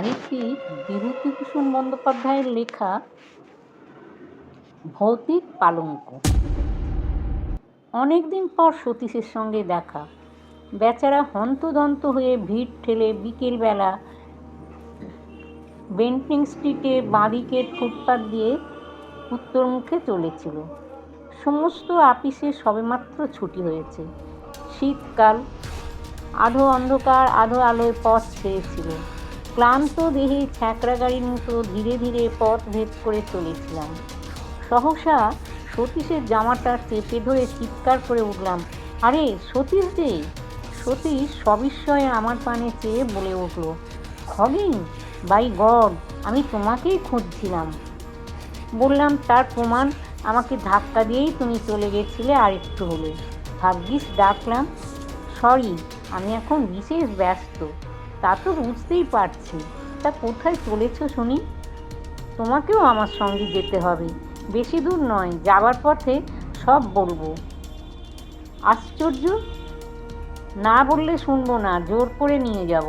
সাহিত্যিক বিভূতিভূষণ বন্দ্যোপাধ্যায়ের লেখা ভৌতিক পালঙ্ক। অনেকদিন পর সতীশের সঙ্গে দেখা। বেচারা হন্তদন্ত হয়ে ভিড় ঠেলে বিকেলবেলা বেন্টিং স্ট্রিটে বাঁদিকের ফুটপাত দিয়ে উত্তরমুখে চলেছিল। সমস্ত আপিসে সবেমাত্র ছুটি হয়েছে। শীতকাল, আধো অন্ধকার আধো আলোয় পথ ছেড়েছিল। ক্লান্ত দেহে ছ্যাঁকড়া গাড়ির মতো ধীরে ধীরে পথ ভেদ করে চলেছিলাম। সহসা সতীশের জামাটা চেপে ধরে চিৎকার করে উঠলাম, আরে সতীশ যে! সতীশ সবিস্ময়ে আমার পানে চেয়ে বলে উঠল, খগেন, বাই গড, আমি তোমাকেই খুঁজছিলাম। বললাম, তার প্রমাণ আমাকে ধাক্কা দিয়েই তুমি চলে গেছিলে আর একটু হলে। ভাগ্যিস ডাকলাম। সরি, আমি এখন বিশেষ ব্যস্ত। তা তো বুঝতেই পারছি। তা কোথায় চলেছ শুনি? তোমাকেও আমার সঙ্গে যেতে হবে। বেশি দূর নয়, যাবার পথে সব বলবো। আশ্চর্য! না বললে শুনবো না, জোর করে নিয়ে যাব।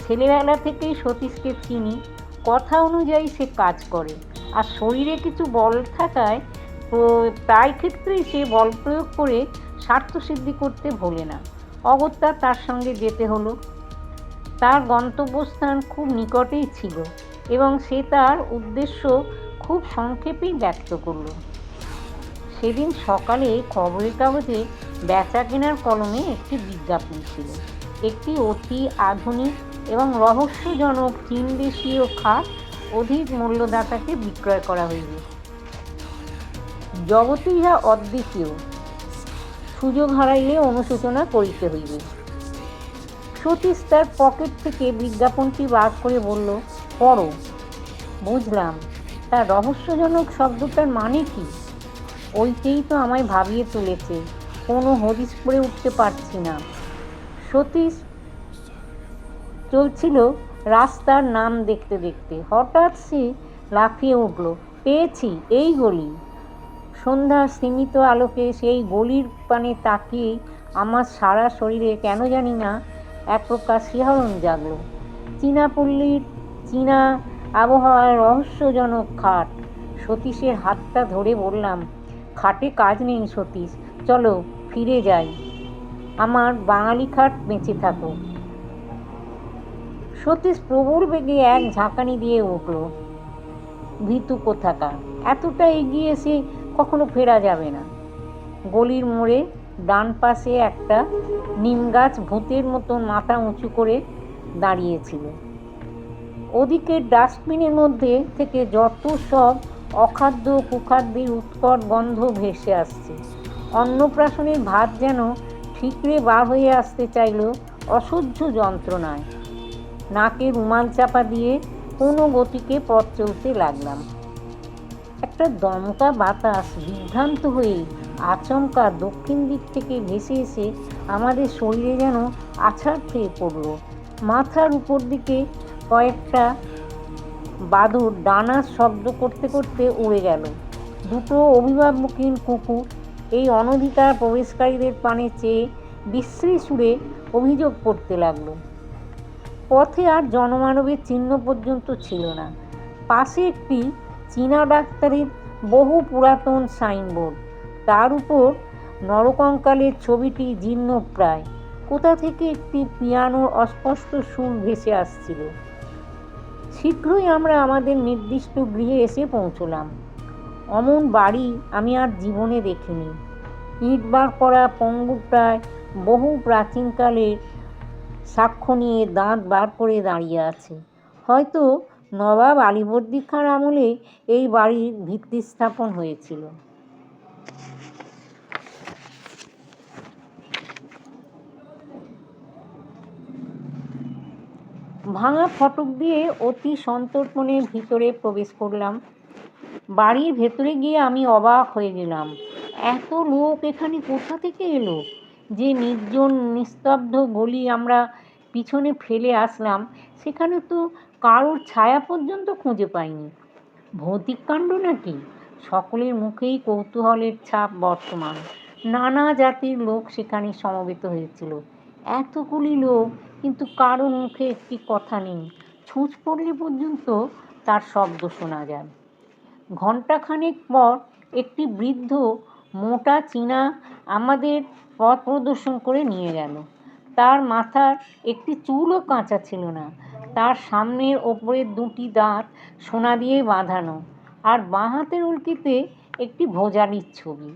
ছেলেবেলা থেকেই সতীশকে চিনি। কথা অনুযায়ী সে কাজ করে, আর শরীরে কিছু বল থাকায় প্রায় ক্ষেত্রেই সে বল প্রয়োগ করে স্বার্থসিদ্ধি করতে ভোলে না। অগত্যা তার সঙ্গে যেতে হলো। তার গন্তব্যস্থান খুব নিকটেই ছিল এবং সে তার উদ্দেশ্য খুব সংক্ষেপেই ব্যক্ত করল। সেদিন সকালে খবরের কাগজে বেচা কেনার কলমে একটি বিজ্ঞাপন ছিল। একটি অতি আধুনিক এবং রহস্যজনক চীন দেশীয় খাট অধিক মূল্যদাতাকে বিক্রয় করা হইবে। জগতে ইহা অদ্বিতীয়, সুযোগ হারাইলে অনুশোচনা করিতে হইবে। সতীশ তার পকেট থেকে বিজ্ঞাপনটি বার করে বলল, পড়ো। বুঝলাম। তার রহস্যজনক শব্দটার মানে কি? ওইটাই তো আমায় ভাবিয়ে তুলেছে। কোনো হদিস করে উঠতে পারছি না। সতীশ চলছিল রাস্তার নাম দেখতে দেখতে। হঠাৎ সে লাফিয়ে উঠল, পেয়েছি, এই গলি। সন্ধ্যার সীমিত আলোকে সেই গলির পানে তাকিয়ে আমার সারা শরীরে কেন জানি না এক প্রকার শিহরণ জাগল। চীনা পল্লীর চীনা আবহাওয়ার রহস্যজনক খাট। সতীশের হাতটা ধরে বললাম, খাটে কাজ নেই সতীশ, চলো ফিরে যাই। আমার বাঙালি খাট বেঁচে থাকো। সতীশ প্রবল বেগে এক ঝাঁকানি দিয়ে উঠল। ভীতু কোথাকার! এতটা এগিয়ে এসে কখনো ফেরা যাবে না। গলির মোড়ে ডান পাশে একটা নিম গাছ ভূতের মতো মাথা উঁচু করে দাঁড়িয়েছিল। ওদিকে ডাস্টবিনের মধ্যে থেকে যত সব অখাদ্য কুখাদ্যের উৎকট গন্ধ ভেসে আসছে। অন্নপ্রাশনের ভাত যেন ঠিকরে বার হয়ে আসতে চাইল অসহ্য যন্ত্রণায়। নাকে রুমাল চাপা দিয়ে কোনো গতিকে পথ চলতে লাগলাম। একটা দমকা বাতাস বিভ্রান্ত হয়ে আচমকা দক্ষিণ দিক থেকে ভেসে এসে আমাদের শরীরে যেন আছাড় খেয়ে পড়ল। মাথার উপর দিকে কয়েকটা বাদুড় ডানার শব্দ করতে করতে উড়ে গেল। দুটো অভিভাবকহীন কুকুর এই অনধিকার প্রবেশকারীদের পানে চেয়ে বিশ্রী সুরে অভিযোগ করতে লাগলো। পথে আর জনমানবের চিহ্ন পর্যন্ত ছিল না। পাশে একটি চীনা ডাক্তারের বহু পুরাতন সাইনবোর্ড, তার উপর নরকঙ্কালের ছবিটি জীর্ণপ্রায়। কোথা থেকে একটি পিয়ানোর অস্পষ্ট সুর ভেসে আসছিল। শীঘ্রই আমরা আমাদের নির্দিষ্ট গৃহে এসে পৌঁছলাম। অমন বাড়ি আমি আর জীবনে দেখিনি। ইট বার করা পঙ্গুপ্রায় বহু প্রাচীনকালের সাক্ষ্য নিয়ে দাঁত বার করে দাঁড়িয়ে আছে। হয়তো নবাব আলীবর্দী খাঁর আমলে এই বাড়ির ভিত্তি স্থাপন হয়েছিল। ভাঙা ফটক দিয়ে অতি সন্তর্পণে ভিতরে প্রবেশ করলাম। বাড়ির ভেতরে গিয়ে আমি অবাক হয়ে গেলাম। এত লোক এখানে কোথা থেকে এলো? যে নির্জন নিস্তব্ধ গলি আমরা পিছনে ফেলে আসলাম, সেখানে তো কারোর ছায়া পর্যন্ত খুঁজে পাইনি। ভৌতিক কাণ্ড নাকি? সকলের মুখেই কৌতূহলের ছাপ বর্তমান। নানা জাতির লোক সেখানে সমবেত হয়েছিল। এতগুলি লোক, কিন্তু কারোর মুখে একটি কথা নেই। ছুঁচ পড়লে পর্যন্ত তার শব্দ শোনা যায়। ঘণ্টাখানেক পর একটি বৃদ্ধ মোটা চীনা আমাদের পথ প্রদর্শন করে নিয়ে গেল। তার মাথার একটি চুলও কাঁচা ছিল না। তার সামনের ওপরের দুটি দাঁত সোনা দিয়ে বাঁধানো, আর বাঁ হাতের উল্কিতে একটি ভোজালির ছবি।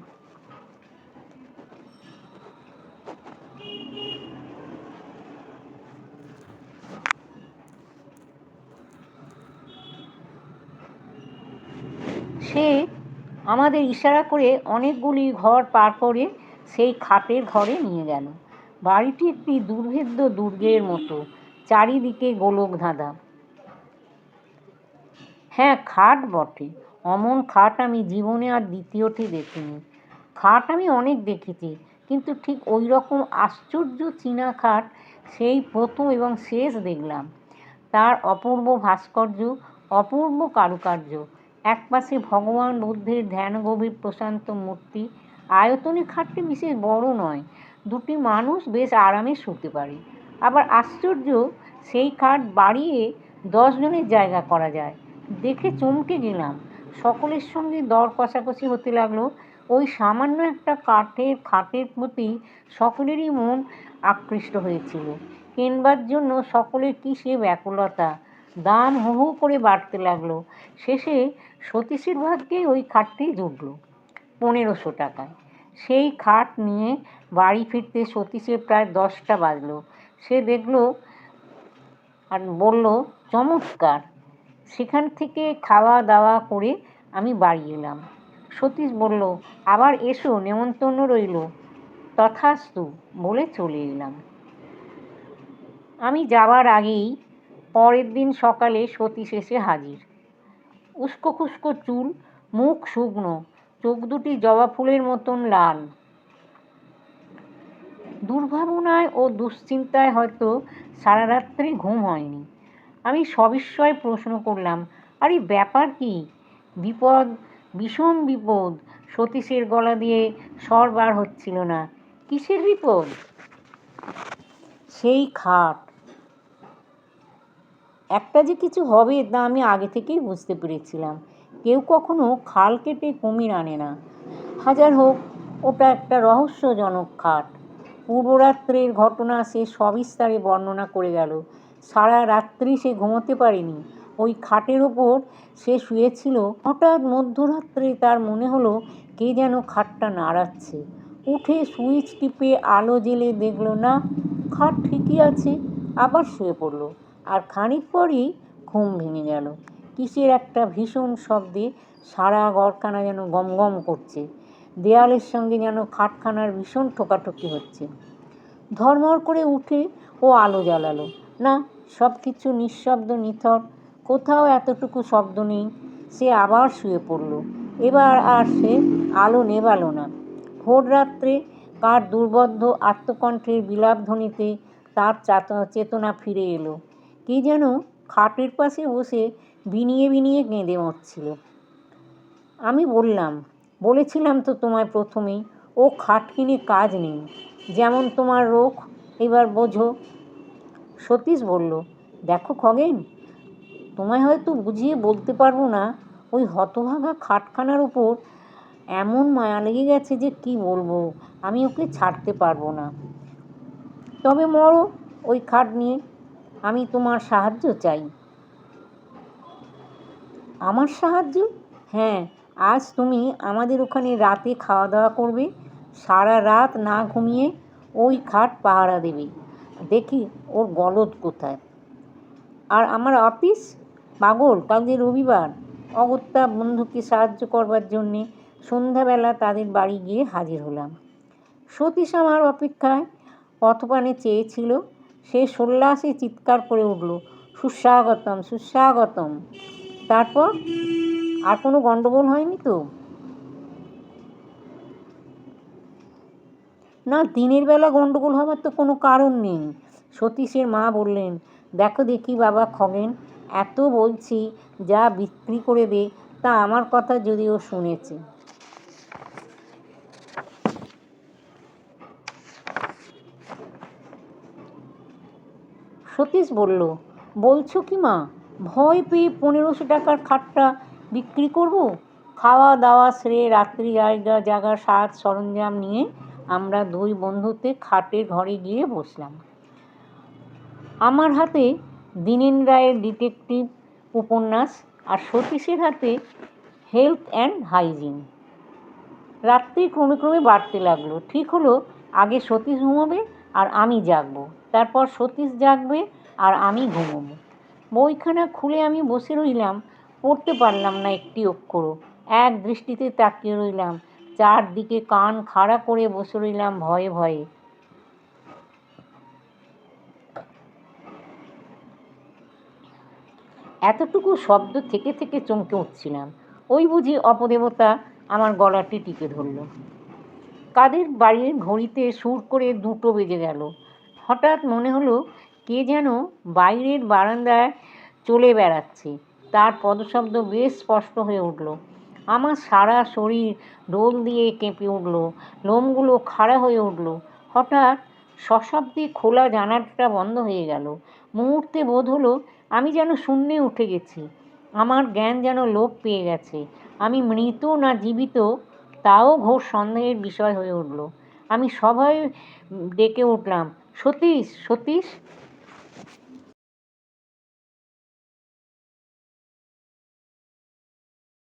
সে আমাদের ইশারা করে অনেকগুলি ঘর পার করে সেই খাটের ঘরে নিয়ে গেল। বাড়িটি একটি দুর্ভেদ্য দুর্গের মতো, চারিদিকে গোলক ধাঁধা। হ্যাঁ, খাট বটে। অমন খাট আমি জীবনে আর দ্বিতীয়টি দেখিনি। খাট আমি অনেক দেখেছি, কিন্তু ঠিক ওই রকম আশ্চর্য চীনা খাট সেই প্রথম এবং শেষ দেখলাম। তার অপূর্ব ভাস্কর্য, অপূর্ব কারুকার্য। একপাশে ভগবান বুদ্ধের ধ্যানগভীর প্রশান্ত মূর্তি। আয়তনে খাটটি বিশেষ বড় নয়, দুটি মানুষ বেশ আরামে শুতে পারে। আবার আশ্চর্য, সেই খাট বাড়িয়ে 10 জনের জায়গা করা যায়। দেখে চমকে গেলাম। সকলের সঙ্গে দর কষাকষি হতে লাগলো। ওই সামান্য একটা কাঠের খাটের প্রতি সকলেরই মন আকৃষ্ট হয়েছিল। কেনবার জন্য সকলের কী সে ব্যাকুলতা! দাম হু হু করে বাড়তে লাগলো। শেষে সতীশের ভাগ্যে ওই খাটটি জুটল 1500 টাকায়। সেই খাট নিয়ে বাড়ি ফিরতে সতীশের প্রায় 10টা বাজলো। সে দেখল আর বলল, চমৎকার। সেখান থেকে খাওয়া দাওয়া করে আমি বাড়ি এলাম। সতীশ বলল, আবার এসো, নেমন্তন্ন রইল। তথাস্তু বলে চলে এলাম। আমি যাবার আগেই পরের দিন সকালে সতীশ এসে হাজির। উস্কো খুস্কো চুল, মুখ শুকনো, চোখ দুটি জবা ফুলের মতন লাল। দুর্ভাবনায় ও দুশ্চিন্তায় হয়তো সারা রাত্রি ঘুম হয়নি। আমি সবিস্ময়ে প্রশ্ন করলাম, আরে ব্যাপার কি? বিপদ, ভীষণ বিপদ। সতীশের গলা দিয়ে স্বর বার হচ্ছিল না। কিসের বিপদ? সেই খাট। একটা যে কিছু হবে তা আমি আগে থেকেই বুঝতে পেরেছিলাম। কেউ কখনো খাল কেটে কুমির আনে না। হাজার হোক, ওটা একটা রহস্যজনক খাট। পূর্বরাত্রের ঘটনা সে সবিস্তারে বর্ণনা করে গেল। সারা রাত্রি সে ঘুমোতে পারেনি। ওই খাটের ওপর সে শুয়েছিল। হঠাৎ মধ্যরাত্রে তার মনে হলো কে যেন খাটটা নাড়াচ্ছে। উঠে সুইচ টিপে আলো জ্বেলে দেখল না, খাট ঠিকই আছে। আবার শুয়ে পড়ল, আর খানিক পরই ঘুম ভেঙে গেল। কিসের একটা ভীষণ শব্দে সারা ঘরখানা যেন গমগম করছে। দেয়ালের সঙ্গে যেন খাটখানার ভীষণ ঠোকাঠুকি হচ্ছে। ধর্মর করে উঠে ও আলো জ্বালালো। না, সব কিছু নিঃশব্দ, নিথর, কোথাও এতটুকু শব্দ নেই। সে আবার শুয়ে পড়ল। এবার আর সে আলো নেভালো না। ভোর রাত্রে কার দুর্বোধ্য আত্মকণ্ঠের বিলাপধ্বনিতে তার চেতনা ফিরে এলো। কে যেন খাটের পাশে বসে বিনিয়ে বিনিয়ে কেঁদে মরছিল। আমি বলেছিলাম তো তোমায় প্রথমেই, ও খাট কিনে কাজ নেই। যেমন তোমার রোগ, এবার বোঝো। সতীশ বলল, দেখো খগেন, তোমায় হয়তো বুঝিয়ে বলতে পারবো না। ওই হতভাগা খাটখানার উপর এমন মায়া লেগে গেছে যে কি বলবো, আমি ওকে ছাড়তে পারবো না। তবে মরো ওই খাট নিয়ে, আমি তোমার সাহায্য চাই। আমার সাহায্য? হ্যাঁ, আজ তুমি আমাদের ওখানে রাতে খাওয়া দাওয়া করবে। সারা রাত না ঘুমিয়ে ওই খাট পাহারা দেবে। দেখি ওর গলদ কোথায়। আর আমার অফিস? পাগল, কাল যে রবিবার। অগত্যা বন্ধুকে সাহায্য করবার জন্যে সন্ধ্যাবেলা তাদের বাড়ি গিয়ে হাজির হলাম। সতীশ আমার অপেক্ষায় পথপানে চেয়েছিল। সে সোল্লাসে চিৎকার করে উঠল, সুস্বাগতম, সুস্বাগতম। তারপর আর কোনো গণ্ডগোল হয়নি তো? না, দিনের বেলা গণ্ডগোল হবার তো কোনো কারণ নেই। সতীশের মা বললেন, দেখো দেখি বাবা খগেন, এত বলছি যা বিক্রি করে দে, তা আমার কথা যদিও শুনেছে। সতীশ বলল, বলছো কি মা, ভয় পেয়ে 1500 টাকার খাটটা বিক্রি করব? খাওয়া দাওয়া সেরে রাত্রি জাগার সাজ সরঞ্জাম নিয়ে আমরা দুই বন্ধুতে খাটের ঘরে গিয়ে বসলাম। আমার হাতে দীনেন রায়ের ডিটেকটিভ উপন্যাস আর সতীশের হাতে হেলথ অ্যান্ড হাইজিন। রাত্রি ক্রমে ক্রমে বাড়তে লাগলো। ঠিক হলো আগে সতীশ ঘুমোবে আর আমি জাগবো, তারপর সতীশ জাগবে আর আমি ঘুমোবো। বইখানা খুলে আমি বসে রইলাম, পড়তে পারলাম না একটি অক্ষরও। এক দৃষ্টিতে তাকিয়ে রইলাম, চারদিকে কান খাড়া করে বসে রইলাম ভয়ে ভয়ে। এতটুকু শব্দ থেকে থেকে চমকে উঠছিলাম। ওই বুঝি অপদেবতা আমার গলাটি টিপে ধরল। কাদের বাড়ির ঘড়িতে সুর করে 2টো বেজে গেল। হঠাৎ মনে হলো কে যেন বাইরের বারান্দায় চলে বেড়াচ্ছে। তার পদশব্দ বেশ স্পষ্ট হয়ে উঠল। আমার সারা শরীর দোল দিয়ে কেঁপে উঠল, লোমগুলো খাড়া হয়ে উঠল। হঠাৎ সশব্দে খোলা জানালাটা বন্ধ হয়ে গেল। মুহূর্তে বোধ হলো আমি যেন শূন্যে উঠে গেছি। আমার জ্ঞান যেন লোপ পেয়ে গেছে। আমি মৃত না জীবিত তাও ঘোর সন্দেহের বিষয় হয়ে উঠল। আমি সবাই ডেকে উঠলাম, সতীশ, সতীশ।